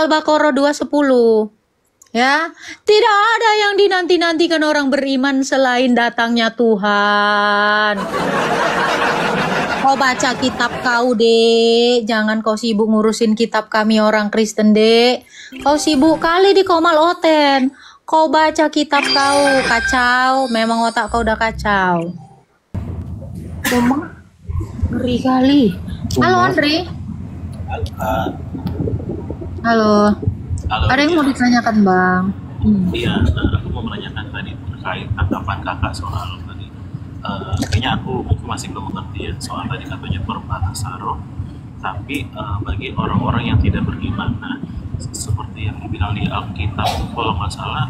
Al-Baqarah 2:10. Ya, tidak ada yang dinanti-nantikan orang beriman selain datangnya Tuhan. Kau baca kitab kau, Dek. Jangan kau sibuk ngurusin kitab kami orang Kristen, Dek. Kau sibuk kali di Komal Oten. Kau baca kitab kau, kacau. Memang otak kau udah kacau. Cuma ngeri kali. Halo, Andri. Halo. Halo, Ada yang mau ditanyakan, Bang? Iya, aku mau menanyakan tadi terkait tanggapan kakak soal tadi. Kayaknya aku masih belum mengerti ya soal tadi katanya berbahasa roh. Tapi bagi orang-orang yang tidak beriman, nah, seperti yang dibilang di Alkitab, kalau nggak salah,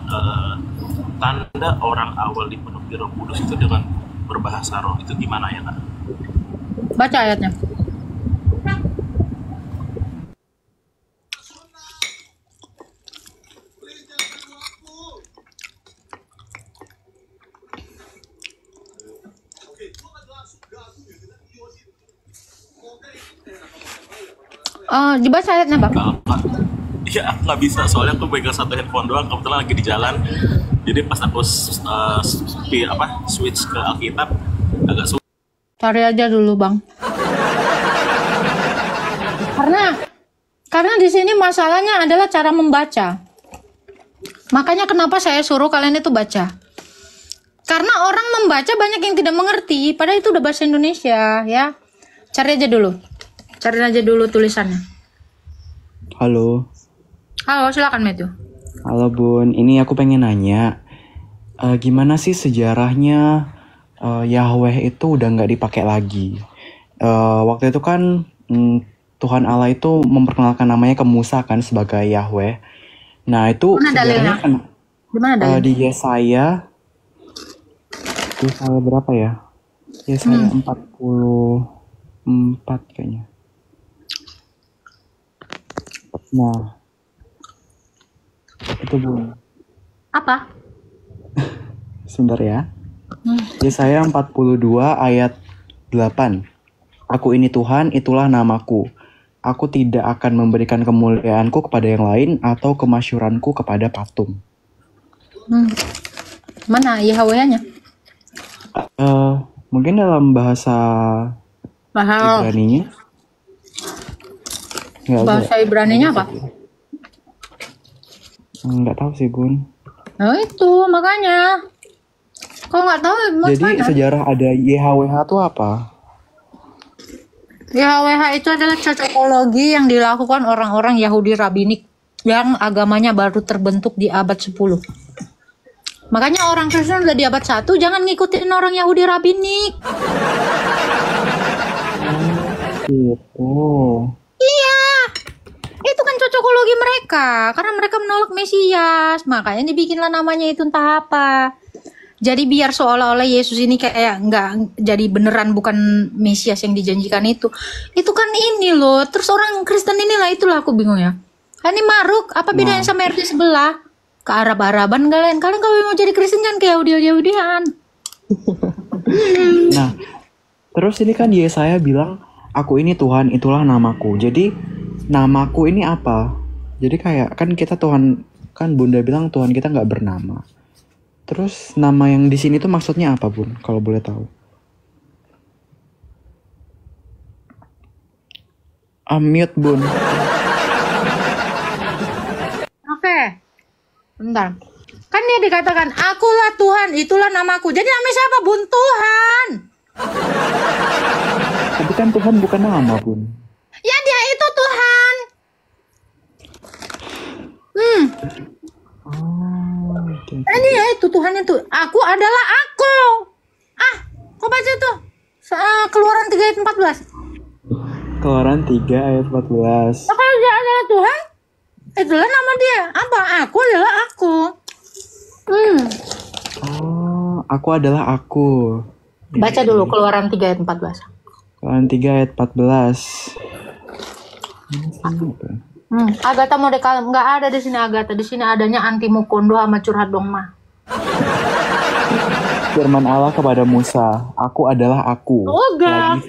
tanda orang awal dipenuhi Roh Kudus itu dengan berbahasa roh. Itu gimana ya, Kak? Baca ayatnya. Dibaca ayatnya, Bang. Iya, aku nggak bisa soalnya aku pegang satu handphone doang. Kebetulan lagi di jalan, jadi pas aku switch ke Alkitab agak sulit. Cari aja dulu, Bang. Karena di sini masalahnya adalah cara membaca. Makanya kenapa saya suruh kalian itu baca. Karena orang membaca banyak yang tidak mengerti, padahal itu udah bahasa Indonesia, ya. Cari aja dulu tulisannya. Halo. Halo, silakan Matthew. Halo Bun, ini aku pengen nanya, gimana sih sejarahnya Yahweh itu udah nggak dipakai lagi? Waktu itu kan Tuhan Allah itu memperkenalkan namanya ke Musa kan sebagai Yahweh. Nah itu sejarahnya kan di Yesaya berapa ya? Yesaya 44 kayaknya. Nah, itu Bun. Apa? Sebentar ya. Yesaya 42 ayat 8. Aku ini Tuhan, itulah namaku. Aku tidak akan memberikan kemuliaanku kepada yang lain atau kemasyuranku kepada patung. Mana Yahweh-nya? Mungkin dalam bahasa Ibraninya. Bahasa Ibraninya apa? Nggak tahu sih, Bun. Nah itu makanya. Kok nggak tahu? Jadi mana? Sejarah ada YHWH itu apa? YHWH itu adalah cocokologi yang dilakukan orang-orang Yahudi Rabinik yang agamanya baru terbentuk di abad 10. Makanya orang Kristen udah di abad 1 jangan ngikutin orang Yahudi Rabinik. Gitu. Iya. Itu kan cocokologi mereka karena mereka menolak Mesias. Makanya dibikinlah namanya itu entah apa. Jadi biar seolah-olah Yesus ini kayak nggak jadi beneran bukan Mesias yang dijanjikan itu. Itu kan ini loh. Terus orang Kristen inilah itulah aku bingung ya. Ini Maruk, apa bedanya sama RT sebelah? Ke Arab-Araban kalian. Kalian kalau mau jadi Kristen jangan kayak Yahudi-Yahudian. Nah, terus ini kan Yesaya bilang, aku ini Tuhan, itulah namaku. Jadi namaku ini apa? Jadi kayak kan kita Tuhan, kan Bunda bilang Tuhan kita nggak bernama. Terus nama yang di sini tuh maksudnya apa, Bun? Kalau boleh tahu. Mute, Bun. Oke. Bentar. Kan dia dikatakan, akulah Tuhan, itulah namaku. Jadi namanya siapa, Bun? Tuhan. Tapi kan Tuhan bukan nama, Bun. Ya dia itu Tuhan. Ini ya itu Tuhan itu. Aku adalah aku. Kok baca itu? Keluaran 3 ayat 14. Keluaran 3 ayat 14. Kalau dia adalah Tuhan, itulah nama dia. Apa? Aku adalah aku. Aku adalah aku. Baca dulu Keluaran 3 ayat 14. Keluaran 3 ayat 14. Agatha mau nggak ada di sini Agatha. Di sini adanya Antimukondo sama curhat dongma. Firman Allah kepada Musa, aku adalah aku. Enggak.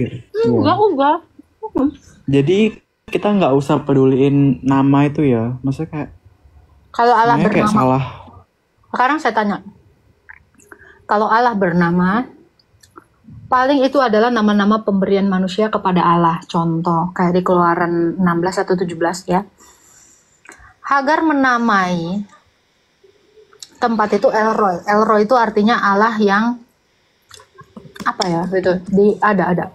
Jadi kita nggak usah peduliin nama itu ya. Maksudnya kayak Kalau Allah namanya kayak bernama, salah. sekarang saya tanya, kalau Allah bernama, paling itu adalah nama-nama pemberian manusia kepada Allah. Contoh, kayak di Keluaran 16 atau 17 ya. Hagar menamai tempat itu El Roy. El Roy itu artinya Allah yang apa ya? Gitu. Ada.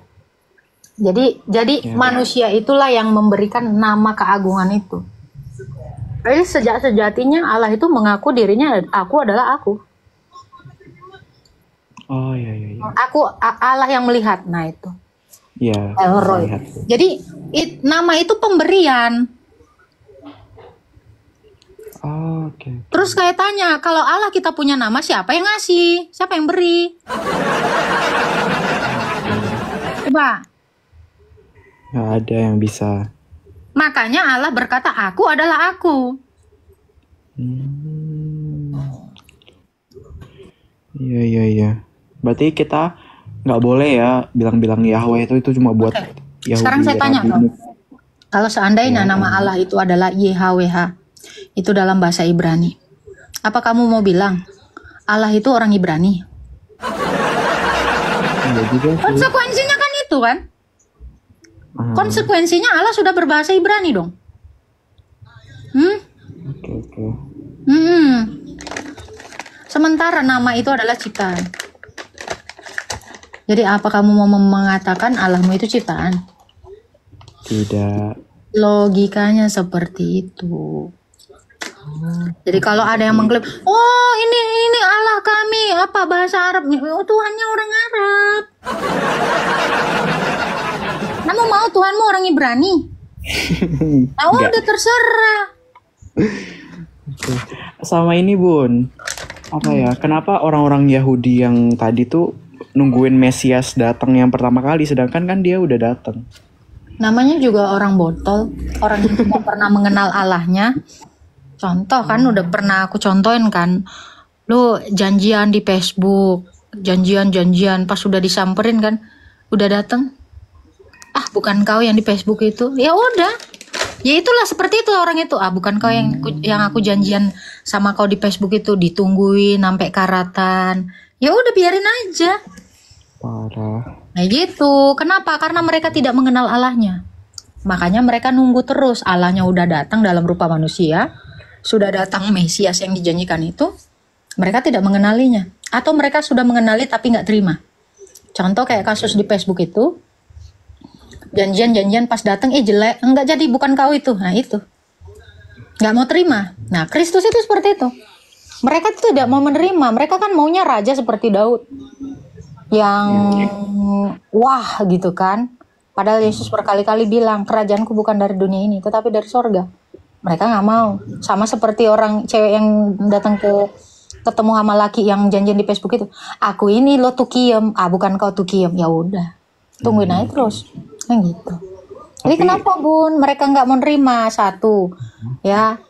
Jadi Ya. manusia itulah yang memberikan nama keagungan itu. Jadi sejatinya Allah itu mengaku dirinya, aku adalah aku. Oh iya. Allah yang melihat. Nah itu Iya. El Roy. Lihat. Jadi nama itu pemberian. Oh, oke. Terus kayak tanya, kalau Allah kita punya nama, siapa yang ngasih? Siapa yang beri? Coba. Nggak ada yang bisa. Makanya Allah berkata, aku adalah aku. Iya. Berarti kita nggak boleh ya bilang-bilang Yahweh itu cuma buat Oke. Yahudi. Sekarang saya tanya, Arab ini. kalau seandainya nama Allah itu adalah YHWH, itu dalam bahasa Ibrani, apa kamu mau bilang Allah itu orang Ibrani? Iya juga sih. Konsekuensinya kan itu kan? Konsekuensinya Allah sudah berbahasa Ibrani dong. Oke. Sementara nama itu adalah ciptaan. Jadi apa kamu mau mengatakan Allahmu itu ciptaan? Tidak. Logikanya seperti itu. Jadi kalau ada yang mengklaim, oh ini Allah kami, apa bahasa Arab? Oh, Tuhannya orang Arab. Kamu mau Tuhanmu orang Ibrani? Oh, udah terserah. Sama ini Bun, apa ya? Kenapa orang-orang Yahudi yang tadi tuh nungguin Mesias datang yang pertama kali, sedangkan kan dia udah datang? Namanya juga orang botol, orang yang tidak pernah mengenal Allahnya. Contoh kan, udah pernah aku contohin kan, lu janjian di Facebook, janjian, pas udah disamperin kan, udah datang. Ah, bukan kau yang di Facebook itu. Ya udah. Ya itulah seperti itu orang itu. Ah, bukan kau yang aku janjian sama kau di Facebook itu, ditungguin sampai karatan. Ya udah biarin aja. Parah. Nah gitu. Kenapa? Karena mereka tidak mengenal Allahnya. Makanya mereka nunggu terus. Allahnya udah datang dalam rupa manusia. Sudah datang Mesias yang dijanjikan itu. Mereka tidak mengenalinya. Atau mereka sudah mengenali tapi nggak terima. Contoh kayak kasus di Facebook itu. Janjian pas datang jelek, enggak jadi, bukan kau itu. Nah itu nggak mau terima. Nah Kristus itu seperti itu, mereka tuh tidak mau menerima. Mereka kan maunya raja seperti Daud yang wah gitu kan, padahal Yesus berkali-kali bilang kerajaanku bukan dari dunia ini tetapi dari sorga. Mereka nggak mau. Sama seperti orang cewek yang datang ketemu sama laki yang janjian di Facebook itu, aku ini lo tukiem, bukan kau tukiem. Ya udah, tungguin aja terus. Kan gitu. Jadi kenapa Bun mereka nggak menerima? Satu ya,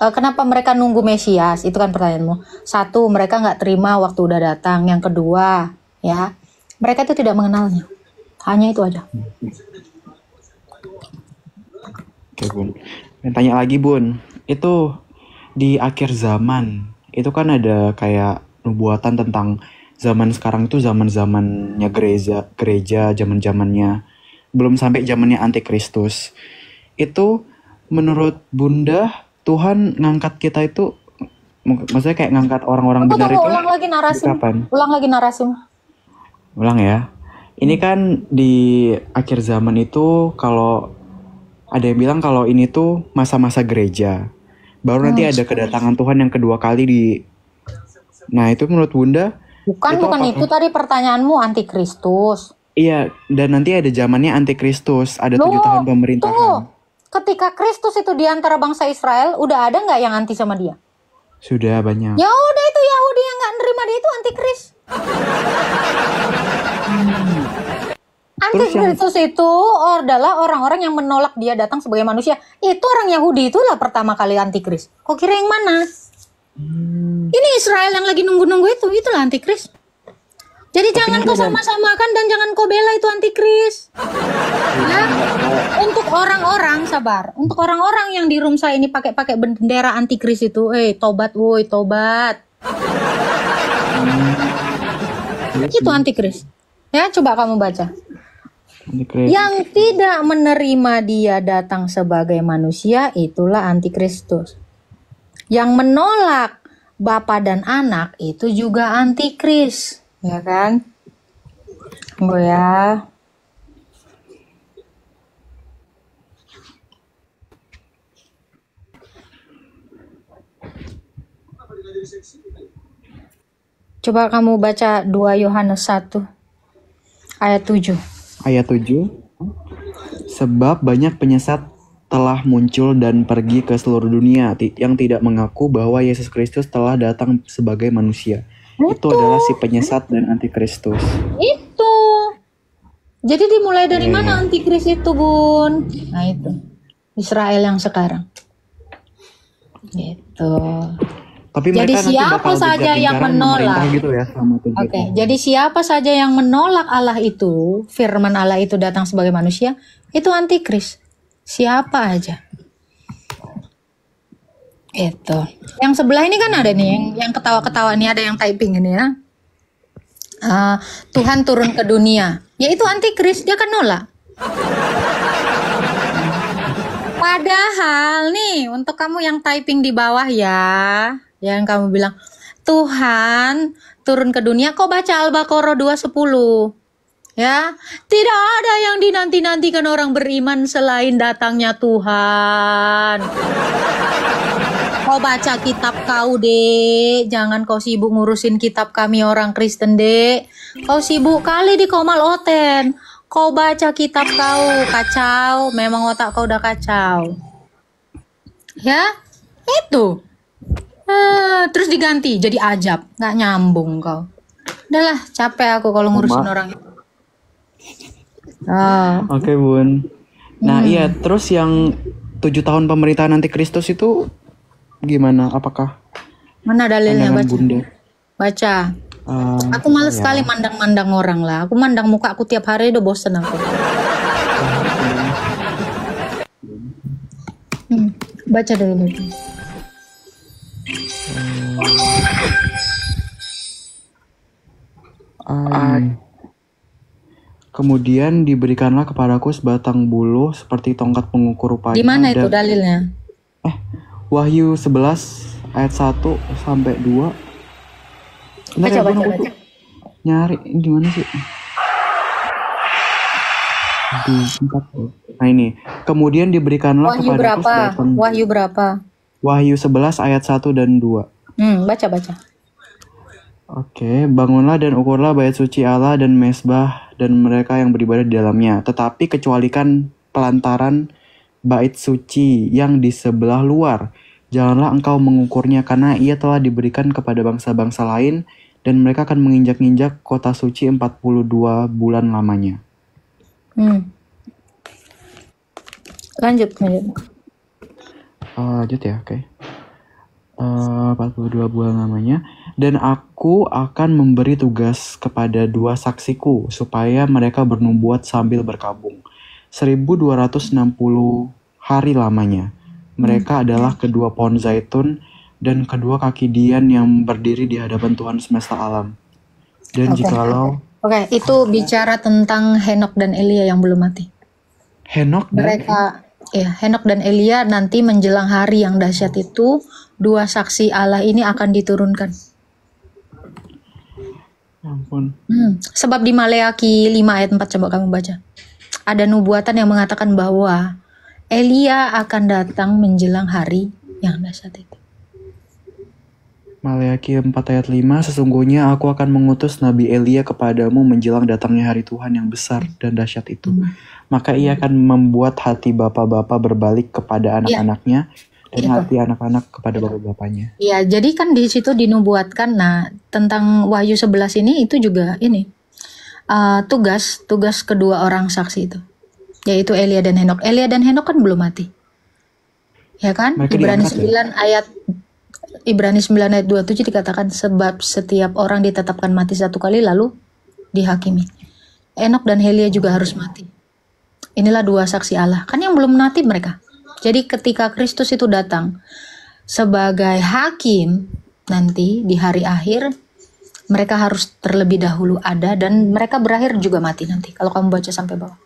kenapa mereka nunggu Mesias? Itu kan pertanyaanmu. Satu, mereka nggak terima waktu udah datang. Yang kedua ya, mereka itu tidak mengenalnya. Hanya itu aja. Oke Bun. Tanya lagi Bun, itu di akhir zaman itu kan ada kayak nubuatan tentang zaman sekarang itu zaman-zamannya gereja zaman-zamannya belum sampai zamannya antikristus. Itu menurut Bunda, Tuhan ngangkat kita itu, maksudnya kayak ngangkat orang-orang benar itu ulang lagi narasi. kapan? Ulang lagi narasi. Ulang ya. Ini kan di akhir zaman itu, kalau ada yang bilang kalau ini tuh masa-masa gereja. Baru nanti ada kedatangan Tuhan yang kedua kali di. Nah itu menurut Bunda? Bukan itu tadi pertanyaanmu antikristus. Iya, dan nanti ada zamannya antikristus, ada 7 tahun pemerintahan. Tunggu. Ketika Kristus itu di antara bangsa Israel, udah ada nggak yang anti sama dia? Sudah banyak. Ya udah, itu Yahudi yang nggak nerima dia itu antikris. Antikristus itu adalah orang-orang yang menolak dia datang sebagai manusia. Itu orang Yahudi itulah pertama kali antikris. Kok kira yang mana? Ini Israel yang lagi nunggu-nunggu itulah antikris. Jadi Tapi jangan nanti kau ada sama-samakan dan jangan kau bela itu antikris. Ya, untuk orang-orang sabar, untuk orang-orang yang di room saya ini pakai bendera antikris itu, tobat woi, tobat. iya Itu sih, antikris. Ya, coba kamu baca. antikris. Yang tidak menerima dia datang sebagai manusia itulah antikristus. Yang menolak Bapa dan Anak itu juga antikris, ya kan? Tunggu ya. Coba kamu baca 2 Yohanes 1 ayat 7. Ayat 7. Sebab banyak penyesat telah muncul dan pergi ke seluruh dunia yang tidak mengaku bahwa Yesus Kristus telah datang sebagai manusia. Itu adalah si penyesat dan antikristus. Itu. Jadi dimulai dari Iya, mana iya. antikris itu, Bun? Nah, itu. Israel yang sekarang. Gitu. Tapi Jadi mereka nanti siapa bakal saja yang gencar-gencaran memerintah menolak. gitu ya selama 7 Oke, tahun. jadi siapa saja yang menolak Allah itu, firman Allah itu datang sebagai manusia, itu antikris. Siapa aja. Itu. Yang sebelah ini kan ada nih, yang ketawa-ketawa nih, ada yang typing ini ya. Tuhan turun ke dunia. Ya itu antikris, dia kan nolak. Padahal nih, untuk kamu yang typing di bawah ya, yang kamu bilang, Tuhan turun ke dunia, kau baca Al-Baqarah 2:10. Ya, tidak ada yang dinanti-nantikan orang beriman selain datangnya Tuhan. Kau baca kitab kau, Dek. Jangan kau sibuk ngurusin kitab kami orang Kristen, Dek. Kau sibuk kali di Komal Oten. Kau baca kitab kau, kacau. Memang otak kau udah kacau. Ya, itu. Terus diganti jadi ajab. Nggak nyambung kau. Udahlah, capek aku kalau ngurusin Sama. orang. Ah, Oke, Bun. Nah, iya, terus yang 7 tahun pemerintahan antikristus itu gimana? Apakah mana dalilnya, pandangan baca? Bunda? Baca. Eh, Aku males ya. sekali mandang-mandang orang lah. Aku mandang muka aku tiap hari udah bosen aku. Baca dulu. Kemudian diberikanlah kepadaku sebatang buluh seperti tongkat pengukur rupanya. Di mana itu dan- dalilnya? Wahyu 11 ayat 1 sampai 2. Bentar Baca, ya, Bun, baca, aku baca. tuh nyari gimana sih? Di 4. Nah ini, kemudian diberikanlah Wahyu kepadaku berapa? sebatang Wahyu berapa? Wahyu 11 ayat 1 dan 2. Baca. Oke, bangunlah dan ukurlah bait suci Allah dan mesbah dan mereka yang beribadah di dalamnya. Tetapi kecualikan pelantaran bait suci yang di sebelah luar. Janganlah engkau mengukurnya karena ia telah diberikan kepada bangsa-bangsa lain dan mereka akan menginjak-injak kota suci 42 bulan lamanya. Lanjut. Lanjut ya, oke. 42 bulan lamanya. Dan aku akan memberi tugas kepada 2 saksiku supaya mereka bernubuat sambil berkabung. 1260 hari lamanya. Mereka adalah kedua pohon zaitun dan kedua kaki Dian yang berdiri di hadapan Tuhan semesta alam. Dan Oke. jikalau Oke, itu bicara tentang Henok dan Elia yang belum mati. Henok dan Mereka, Henok dan Elia nanti menjelang hari yang dahsyat itu, 2 saksi Allah ini akan diturunkan. Ya ampun. Sebab di Maleaki 5 ayat 4 coba kamu baca. Ada nubuatan yang mengatakan bahwa Elia akan datang menjelang hari yang dahsyat itu. Maleaki 4 ayat 5, sesungguhnya aku akan mengutus Nabi Elia kepadamu menjelang datangnya hari Tuhan yang besar dan dahsyat itu. Maka ia akan membuat hati bapak-bapak berbalik kepada anak-anaknya dan hati anak-anak kepada bapak-bapaknya. Ya, jadi kan di situ dinubuatkan. Nah, tentang Wahyu 11 ini itu juga ini tugas kedua orang saksi itu, yaitu Elia dan Henok. Elia dan Henok kan belum mati, ya kan? Mereka Ibrani diangkat, ya? 9 ayat 27 dikatakan sebab setiap orang ditetapkan mati 1 kali lalu dihakimi. Enok dan Helia juga harus mati. Inilah dua saksi Allah. Kan yang belum mati mereka. Jadi ketika Kristus itu datang sebagai hakim nanti di hari akhir, mereka harus terlebih dahulu ada dan mereka berakhir juga mati nanti. Kalau kamu baca sampai bawah.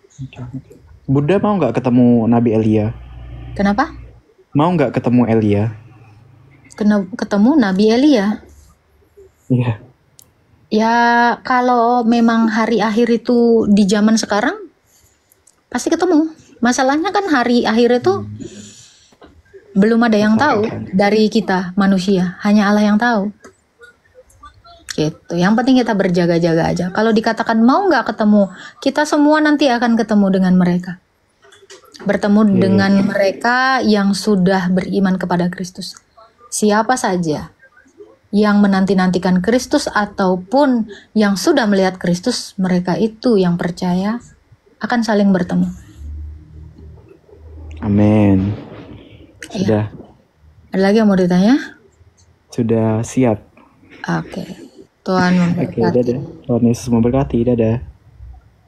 Buddha mau nggak ketemu Nabi Elia? Kenapa? Mau nggak ketemu Elia? Ketemu Nabi Elia. Iya. Ya kalau memang hari akhir itu di zaman sekarang pasti ketemu. Masalahnya kan hari akhir itu belum ada yang tahu dari kita manusia, hanya Allah yang tahu. Gitu. Yang penting kita berjaga-jaga aja. Kalau dikatakan mau nggak ketemu, kita semua nanti akan ketemu dengan mereka. Bertemu dengan mereka yang sudah beriman kepada Kristus. Siapa saja yang menanti-nantikan Kristus ataupun yang sudah melihat Kristus, mereka itu yang percaya akan saling bertemu. Amin. Sudah. Ada lagi yang mau ditanya? Sudah siap. Oke. Tuhan Oke, memberkati. dadah. Tuhan Yesus memberkati. Dadah.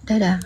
Dadah.